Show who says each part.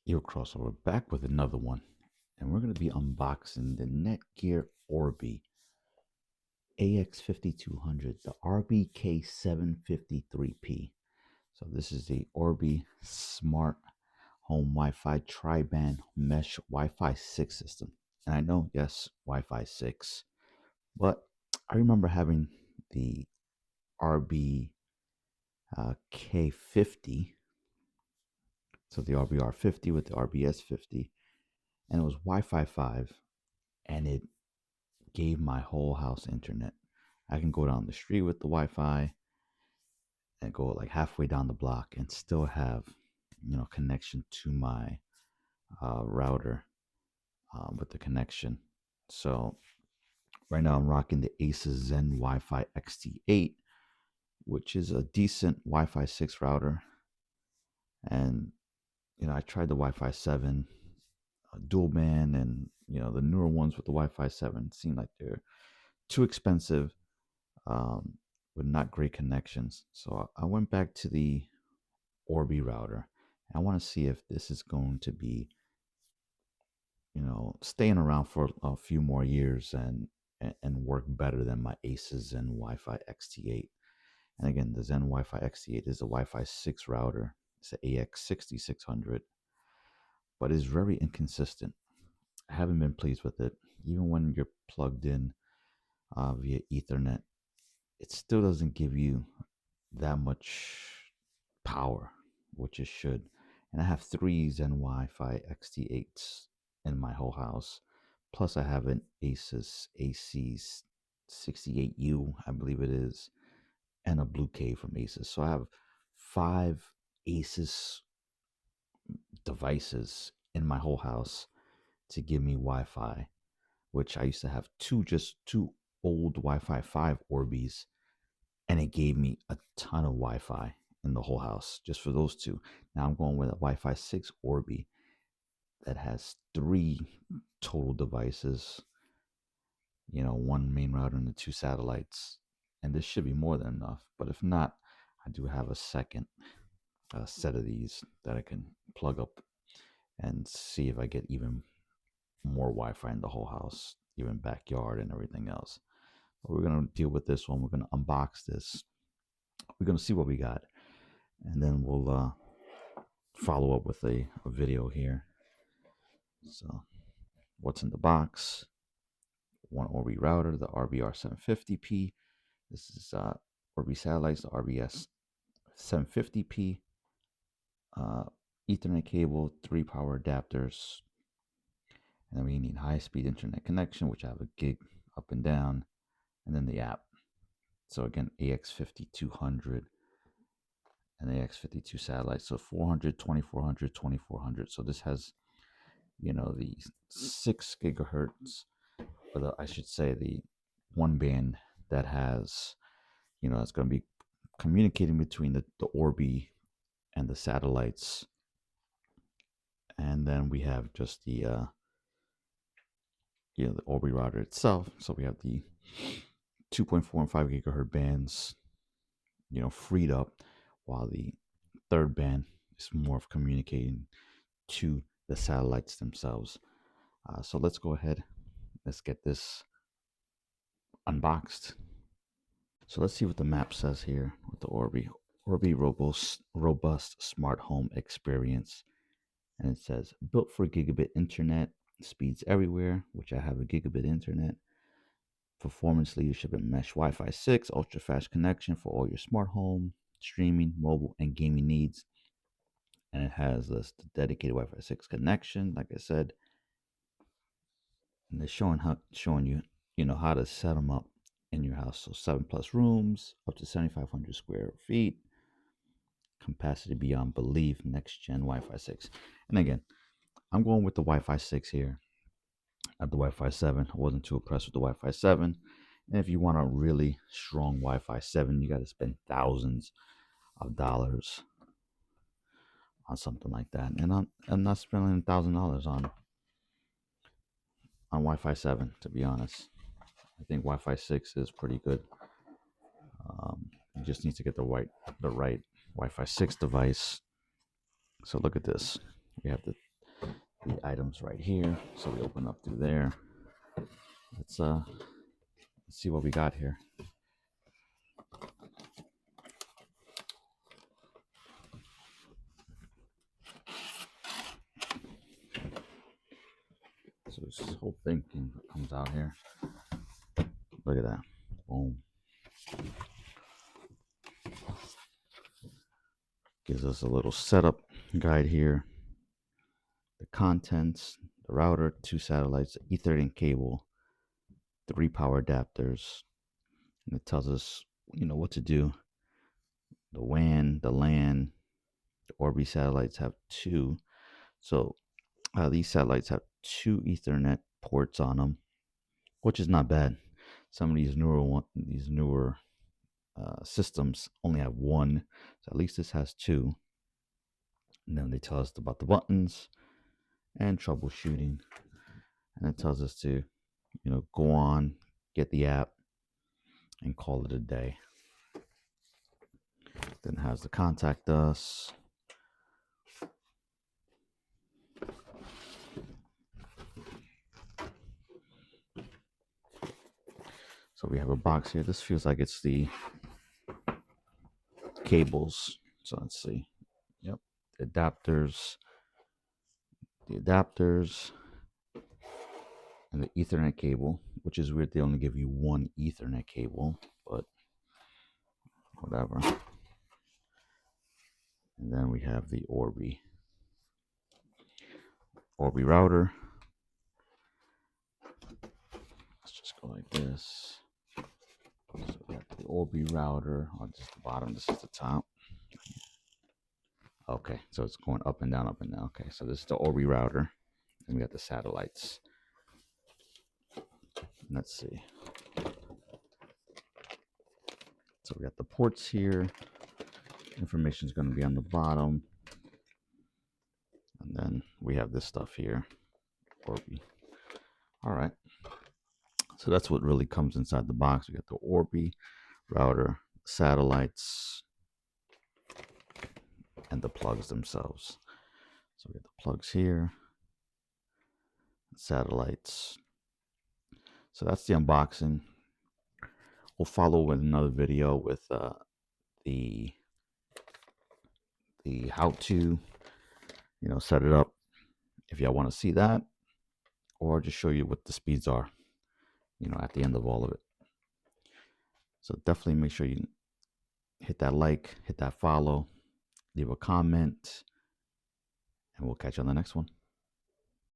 Speaker 1: Yo, crossover back with another one, and we're going to be unboxing the NETGEAR ORBI AX5200, the RBK753P. So this is the ORBI Smart Home Wi-Fi Tri-Band Mesh Wi-Fi 6 system. And I know, yes, Wi-Fi 6, but I remember having the RBK50, so the RBR50 with the RBS50, and it was Wi-Fi 5, and it gave my whole house internet. I can go down the street with the Wi-Fi and go like halfway down the block and still have, connection to my router with the connection. So right now I'm rocking the Asus Zen Wi-Fi XT8, which is a decent Wi-Fi 6 router. And I tried the Wi-Fi 7 dual band, and the newer ones with the Wi-Fi 7 seem like they're too expensive, um, with not great connections. So I went back to the ORBI router. I want to see if this is going to be, staying around for a few more years and work better than my Asus Zen Wi-Fi XT8. And again, the Zen Wi-Fi XT8 is a Wi-Fi 6 router. It's an AX6600, but it's very inconsistent. I haven't been pleased with it. Even when you're plugged in via Ethernet, it still doesn't give you that much power, which it should. And I have three Zen Wi-Fi XT8s in my whole house. Plus, I have an Asus AC68U, I believe it is, and a Blue Cave from Asus. So I have 5 Asus devices in my whole house to give me Wi-Fi, which I used to have two old Wi-Fi 5 Orbis, and it gave me a ton of Wi-Fi in the whole house just for those two. Now I'm going with a Wi-Fi 6 Orbi that has 3 total devices, one main router and the 2 satellites, and this should be more than enough. But if not, I do have a second set of these that I can plug up and see if I get even more Wi-Fi in the whole house, even backyard and everything else. But we're gonna deal with this one. We're gonna unbox this. We're gonna see what we got, and then we'll follow up with a video here. So, what's in the box? One ORBI router, the RBR750P. This is ORBI satellites, the RBS750P. Ethernet cable, 3 power adapters, and then we need high-speed internet connection, which I have a gig up and down, and then the app. So again, AX5200 and AX52 satellites. So 400, 2400, 2400. So this has, the 6 gigahertz, or I should say the one band that has, it's going to be communicating between the ORBI and the satellites. And then we have just the, the ORBI router itself. So we have the 2.4 and 5 gigahertz bands, freed up, while the third band is more of communicating to the satellites themselves. So let's go ahead. Let's get this unboxed. So let's see what the map says here with the ORBI. ORBI robust smart home experience. And it says, built for gigabit internet, speeds everywhere, which I have a gigabit internet. Performance leadership in mesh Wi-Fi 6, ultra fast connection for all your smart home, streaming, mobile, and gaming needs. And it has this dedicated Wi-Fi 6 connection, like I said. And they're showing you, how to set them up in your house. So 7+ rooms, up to 7,500 square feet, capacity beyond belief, next gen Wi-Fi 6. And again, I'm going with the Wi-Fi 6 here. At the Wi-Fi 7, I wasn't too impressed with the Wi-Fi 7. And if you want a really strong Wi-Fi 7, you got to spend thousands of dollars on something like that. And I'm not spending $1,000 on Wi-Fi 7, to be honest. I think Wi-Fi 6 is pretty good. You just need to get the right Wi-Fi 6 device. So look at this. We have the the items right here. So we open up through there. Let's see what we got here. So this whole thing comes out here. Look at that. Boom. Gives us a little setup guide here. The contents, the router, 2 satellites, Ethernet cable, 3 power adapters. And it tells us, what to do. The WAN, the LAN, the ORBI satellites have 2. So these satellites have 2 Ethernet ports on them, which is not bad. Some of these newer systems only have 1, so at least this has 2. And then they tell us about the buttons and troubleshooting, and it tells us to, go on, get the app, and call it a day. Then it has the contact us. So we have a box here. This feels like it's the cables. So let's see. Yep, the adapters, and the Ethernet cable, which is weird. They only give you 1 Ethernet cable, but whatever. And then we have the ORBI router. Let's just go like this. So we got the ORBI router on just the bottom. This is the top. Okay, so it's going up and down, up and down. Okay, so this is the ORBI router. And we got the satellites. Let's see. So we got the ports here. Information is going to be on the bottom. And then we have this stuff here. ORBI. All right. So that's what really comes inside the box. We got the ORBI router, satellites, and the plugs themselves. So we got the plugs here, satellites. So that's the unboxing. We'll follow with another video with the how to, set it up if y'all want to see that, or just show you what the speeds are, at the end of all of it. So definitely make sure you hit that like, hit that follow, leave a comment, and we'll catch you on the next one.